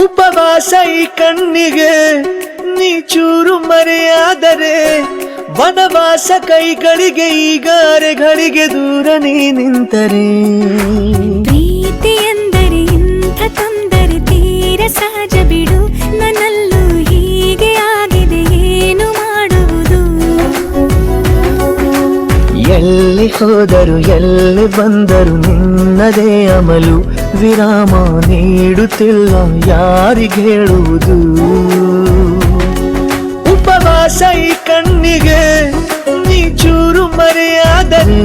ಉಪವಾಸ ಈ ಕಣ್ಣಿಗೆ ನೀ ಚೂರು ಮರೆಯಾದರೆ ವನವಾಸ ಕೈಗಳಿಗೆ ಈಗ ಅರೆಗಳಿಗೆ ದೂರ ನೀ ನಿಂತರೆ ಪ್ರೀತಿ ಎಂದರೆ ಇಂಥ ತೊಂದರೆ ತೀರ ಸಹಜ ಬಿಡು ನನ್ನಲ್ಲೂ ಹೀಗೆ ಆಗಿದೆ ಏನು ಮಾಡುವುದು ಎಲ್ಲಿ ಹೋದರು ಎಲ್ಲಿ ಬಂದರು ನಿನ್ನದೇ ಅಮಲು ವಿರಾಮ ನೀಡುತ್ತಿಲ್ಲ ಯಾರಿಗೆ ಹೇಳುವುದು ಉಪವಾಸ ಈ ಕಣ್ಣಿಗೆ ನೀ ಚೂರು ಮರೆಯಾದರೆ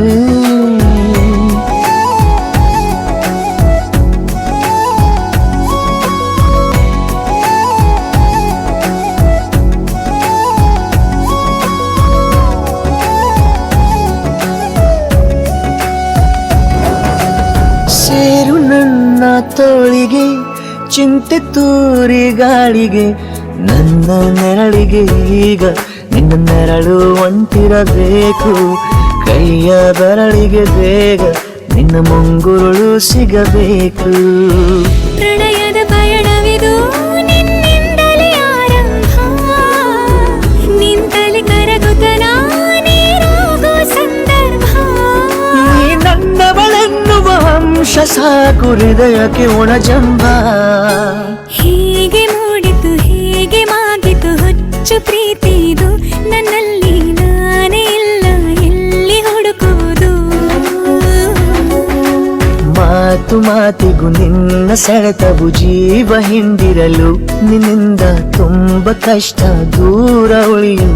ಸೇರು ನನ್ನ ತೋಳಿಗೆ ಚಿಂತೆ ತೂರಿ ಗಾಳಿಗೆ ನನ್ನ ನೆರಳಿಗೆ ಈಗ ನಿನ್ನ ನೆರಳು ಒಂಟಿರಬೇಕು ಕೈಯ ಬೆರಳಿಗೆ ಬೇಗ ನಿನ್ನ ಮುಂಗುರುಳು ಸಿಗಬೇಕು ಪ್ರಣಯದ ಪಯಣವಿದು ನಿನ್ನಿಂದಲೇ ಆರಂಭ ನಿಂತಲಿ ಕರಗುತ್ತ ನೀರಾಗೋ ಸಂದರ್ಭ ನೀ ನನ್ನವಳೆನ್ನುವ ಅಂಶ ಸಾಕು ಹೃದಯಕ್ಕೆ ಒಣಜಂಬ ಹೀಗೆ ಮೂಡಿತು ಹೀಗೆ ಮಾಗಿತು ಹುಚ್ಚು ಪ್ರೀತಿ ಇದು ನನ್ನಲ್ಲಿ ನಾನೇ ಇಲ್ಲ ಎಲ್ಲಿ ಹುಡುಕುವುದು ಮಾತು ಮಾತಿಗೂ ನಿನ್ನ ಸೆಳೆತವು ಜೀವ ಹಿಂದಿರಲು ನಿನ್ನಿಂದ ತುಂಬ ಕಷ್ಟ ದೂರ ಉಳಿಯುವುದು